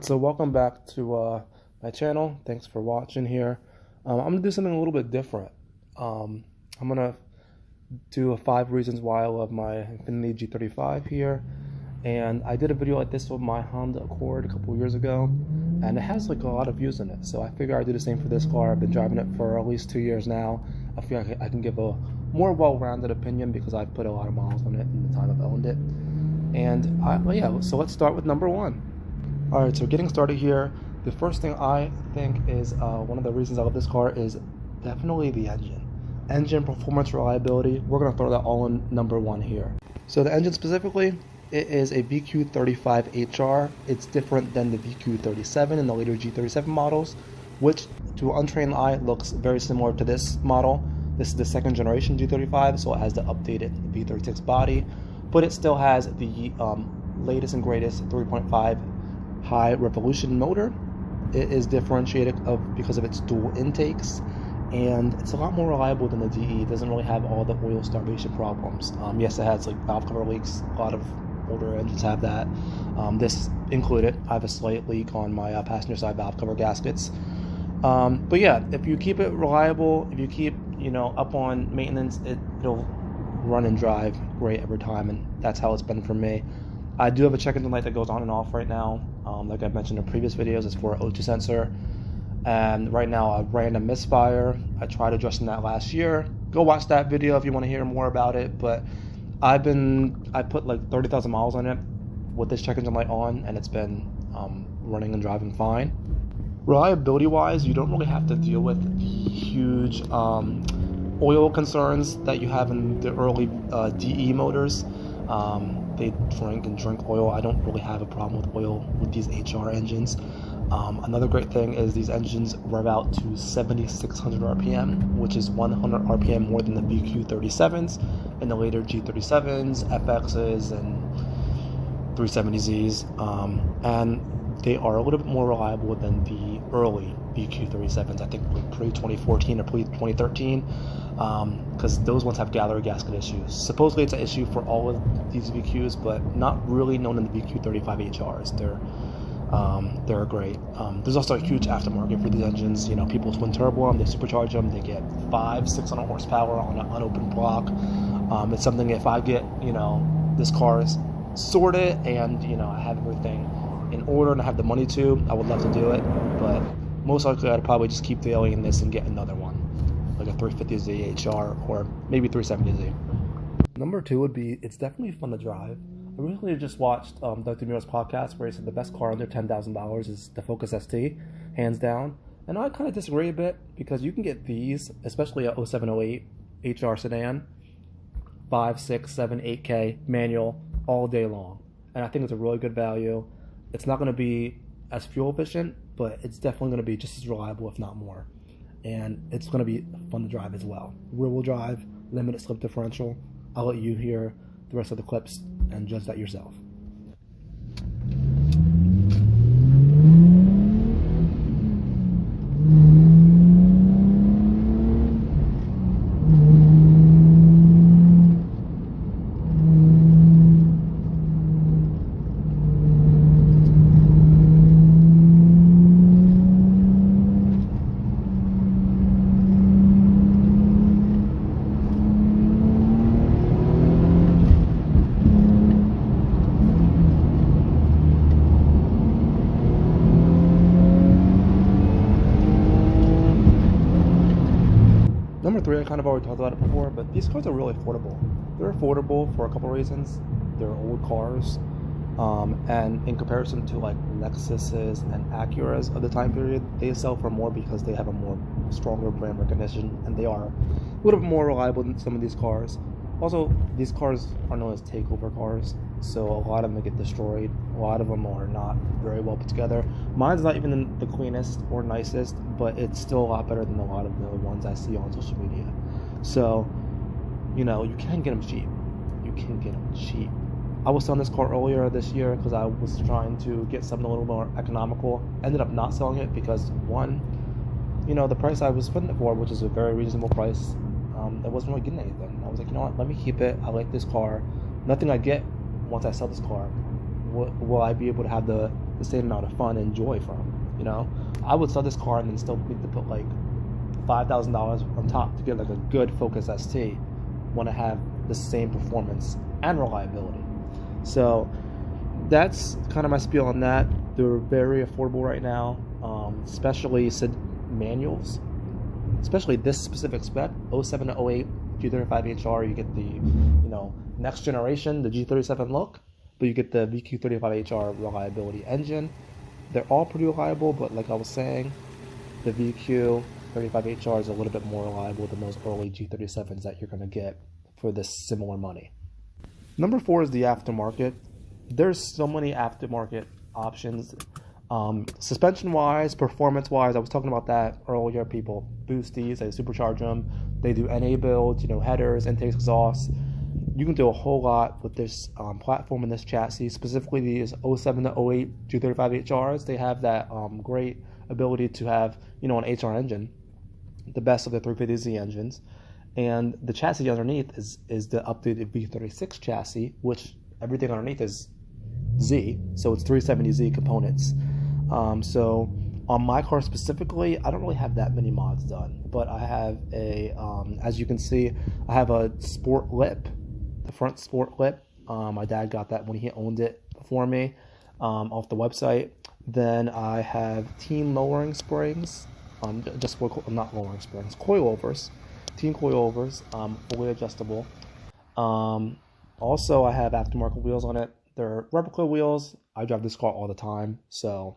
Alright, so welcome back to my channel. Thanks for watching here. I'm going to do something a little bit different. I'm going to do 5 reasons why I love my Infiniti G35 here. And I did a video like this with my Honda Accord a couple years ago, and it has like a lot of views in it. So I figure I'd do the same for this car. I've been driving it for at least 2 years now. I feel like I can give a more well-rounded opinion because I've put a lot of miles on it in the time I've owned it. And yeah, so let's start with number 1. Alright, so getting started here, the first thing I think is one of the reasons I love this car is definitely the engine. Engine, performance, reliability, we're going to throw that all in number 1 here. So the engine specifically, it is a VQ35HR. It's different than the VQ37 and the later G37 models, which to an untrained eye looks very similar to this model. This is the 2nd generation G35, so it has the updated V36 body, but it still has the latest and greatest 3.5 high revolution motor. It is differentiated because of its dual intakes, and it's a lot more reliable than the DE. It doesn't really have all the oil starvation problems. Yes, it has like valve cover leaks. A lot of older engines have that. This included. I have a slight leak on my passenger side valve cover gaskets. But yeah, if you keep it reliable, if you keep up on maintenance, it'll run and drive great every time, and that's how it's been for me. I do have a check engine light that goes on and off right now. Like I mentioned in previous videos, it's for an O2 sensor. And right now a random misfire. I tried adjusting that last year. Go watch that video if you want to hear more about it. But I put like 30,000 miles on it with this check engine light on, and it's been running and driving fine. Reliability wise, you don't really have to deal with the huge oil concerns that you have in the early DE motors. They drink oil. I don't really have a problem with oil with these HR engines. Another great thing is these engines rev out to 7,600 RPM, which is 100 RPM more than the VQ37s and the later G37s, FXs, and 370Zs. And they are a little bit more reliable than the early VQ37s, I think like pre-2014 or pre-2013, because those ones have gallery gasket issues. Supposedly it's an issue for all of these VQs, but not really known in the VQ35HRs. They're great. There's also a huge aftermarket for these engines. People twin turbo them, they supercharge them, they get 500-600 horsepower on an unopened block. It's something, if I get this car is sorted and I have everything in order and I have the money to, I would love to do it, but most likely I'd probably just keep the Alien this and get another one, like a 350Z HR or maybe 370Z. Number 2 would be, it's definitely fun to drive. I recently just watched Dr. Muir's podcast where he said the best car under $10,000 is the Focus ST, hands down. And I kind of disagree a bit, because you can get these, especially a 0708 HR sedan, 5, 6, 7, 8K manual all day long. And I think it's a really good value. It's not going to be as fuel efficient, but it's definitely going to be just as reliable, if not more. And it's going to be fun to drive as well. Rear-wheel drive, limited slip differential. I'll let you hear the rest of the clips and judge that yourself. Number 3, I kind of already talked about it before, but these cars are really affordable. They're affordable for a couple of reasons. They're old cars, and in comparison to like Lexuses and Acuras of the time period, they sell for more because they have a more stronger brand recognition, and they are a little bit more reliable than some of these cars. Also, these cars are known as takeover cars, so a lot of them get destroyed. A lot of them are not very well put together. Mine's not even the cleanest or nicest, but it's still a lot better than a lot of the ones I see on social media. So, you can get them cheap. You can get them cheap. I was selling this car earlier this year because I was trying to get something a little more economical. Ended up not selling it because, one, the price I was putting it for, which is a very reasonable price, I wasn't really getting anything. I was like, let me keep it. I like this car. Nothing I get once I sell this car will I be able to have the the same amount of fun and joy from. You know, I would sell this car and then still need to put like $5,000 on top to get like a good Focus ST when I have the same performance and reliability. So that's kind of my spiel on that. They're very affordable right now, especially manuals, especially this specific spec, 07 to 08 G35HR. You get the, you know, next generation, the G37 look, but you get the VQ35HR reliability engine. They're all pretty reliable, but like I was saying, the VQ35HR is a little bit more reliable than those early G37s that you're going to get for this similar money. Number 4 is the aftermarket. There's so many aftermarket options. Suspension wise, performance wise, I was talking about that earlier. People boost these, they supercharge them, they do NA builds, you know, headers, intakes, exhausts. You can do a whole lot with this platform and this chassis, specifically these 07 to 08 G35HRs. They have that great ability to have, you know, an HR engine, the best of the 350Z engines, and the chassis underneath is the updated V36 chassis, which everything underneath is Z, so it's 370Z components. So on my car specifically, I don't really have that many mods done, but I have a, as you can see, I have a sport lip, the front sport lip. My dad got that when he owned it for me off the website. Then I have team lowering springs, not lowering springs, coilovers, team coilovers, fully adjustable. Also, I have aftermarket wheels on it. They're replica wheels. I drive this car all the time, so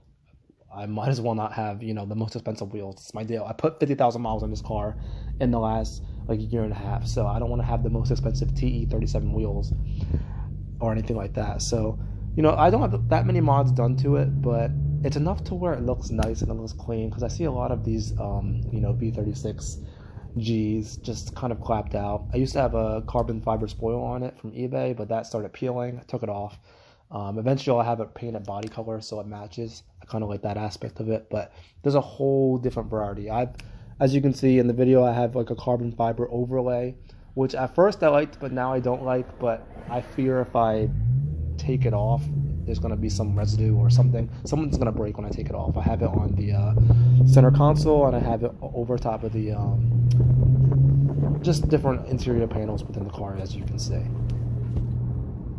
I might as well not have, you know, the most expensive wheels. It's my deal. I put 50,000 miles on this car in the last like year and a half, so I don't want to have the most expensive TE37 wheels or anything like that. So, you know, I don't have that many mods done to it, but it's enough to where it looks nice and it looks clean, because I see a lot of these, you know, V36 Gs just kind of clapped out. I used to have a carbon fiber spoil on it from eBay, but that started peeling. I took it off. Eventually I'll have it painted body color so it matches. I kind of like that aspect of it, but there's a whole different variety. As you can see in the video, I have like a carbon fiber overlay, which at first I liked, but now I don't like. But I fear if I take it off, there's going to be some residue or something. Something's going to break when I take it off. I have it on the center console, and I have it over top of the just different interior panels within the car, as you can see.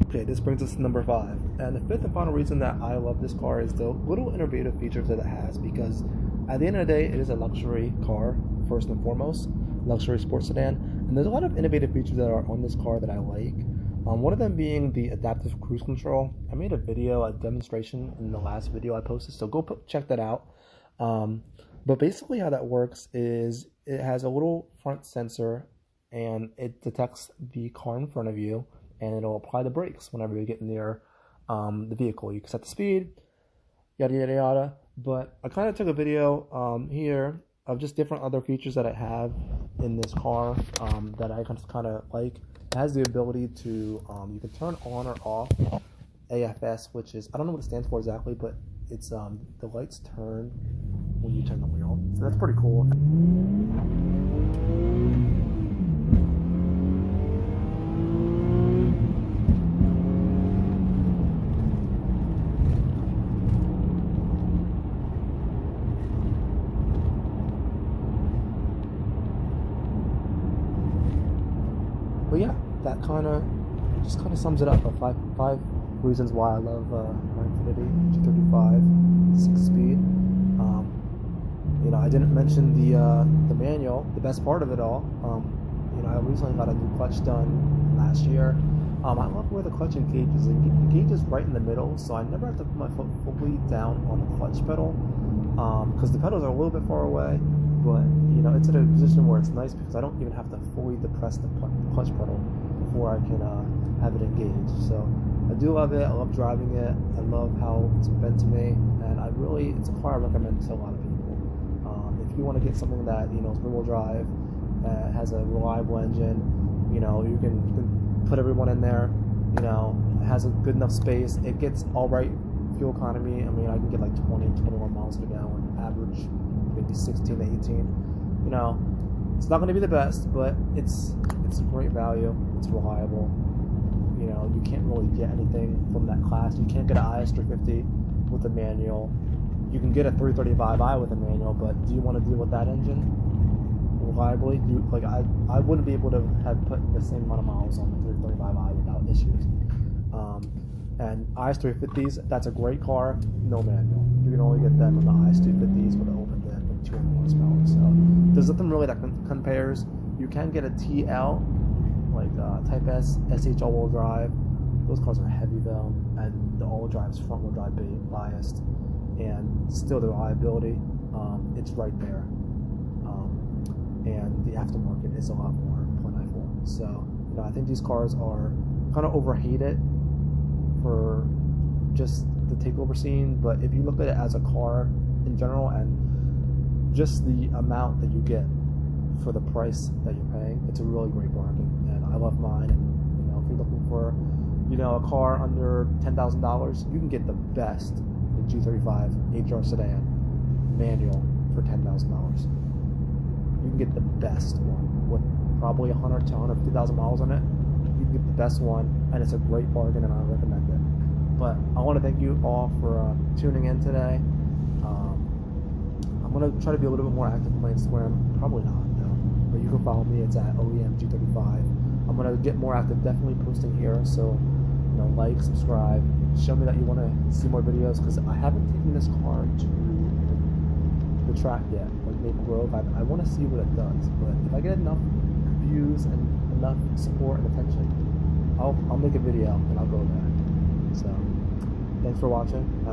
Okay, this brings us to number 5. And the 5th and final reason that I love this car is the little innovative features that it has, because at the end of the day, it is a luxury car, first and foremost, luxury sports sedan. And there's a lot of innovative features that are on this car that I like. One of them being the adaptive cruise control. I made a video, a demonstration in the last video I posted, so go check that out. But basically how that works is it has a little front sensor, and it detects the car in front of you, and it'll apply the brakes whenever you get near the vehicle. You can set the speed, yada yada yada. But I kind of took a video here of just different other features that I have in this car that I just kind of like. It has the ability to, you can turn on or off AFS, which is, I don't know what it stands for exactly, but it's the lights turn when you turn the wheel. So that's pretty cool. But yeah, that kind of sums it up. Five reasons why I love my Infiniti G35 6-speed. You know, I didn't mention the manual, the best part of it all. You know, I recently got a new clutch done last year. I love where the clutch and gauge is. The gauge is right in the middle, so I never have to put my foot fully down on the clutch pedal, because the pedals are a little bit far away. But, you know, it's in a position where it's nice because I don't even have to fully depress the clutch pedal before I can have it engaged. So I do love it. I love driving it. I love how it's been to me, and it's a car I recommend to a lot of people. If you want to get something that, you know, is rear-wheel drive, has a reliable engine, you know, you can put everyone in there. You know, it has a good enough space. It gets all right fuel economy. I mean, I can get like 21 miles per gallon average, maybe 16 to 18. You know, it's not going to be the best, but it's a great value. It's reliable. You know, you can't really get anything from that class. You can't get an IS350 with a manual. You can get a 335i with a manual, but do you want to deal with that engine reliably? I wouldn't be able to have put the same amount of miles on the 335i without issues. And IS350s, that's a great car, no manual. You can only get them on the IS250s with an open diff and 200 horsepower. So there's nothing really that compares. You can get a TL, like Type S, SH all-wheel drive. Those cars are heavy though, and the all-wheel drive's front-wheel drive biased, and still the reliability, it's right there. And the aftermarket is a lot more plentiful. So, I think these cars are kind of overhated for just the takeover scene, but if you look at it as a car in general and just the amount that you get for the price that you're paying, it's a really great bargain, and I love mine. And if you're looking for a car under $10,000, you can get the best, the G35 HR sedan manual for $10,000. You can get the best one with probably 100 to 150,000 miles on it. You can get the best one, and it's a great bargain, and I recommend it. But I want to thank you all for tuning in today. I'm going to try to be a little bit more active on my Instagram. Probably not, no. But you can follow me. It's at OEMG35. I'm going to get more active, definitely posting here. So, like, subscribe. Show me that you want to see more videos, because I haven't taken this car to the track yet, like Maple Grove. I want to see what it does. But if I get enough views and enough support and attention, I'll make a video and I'll go there. So, thanks for watching.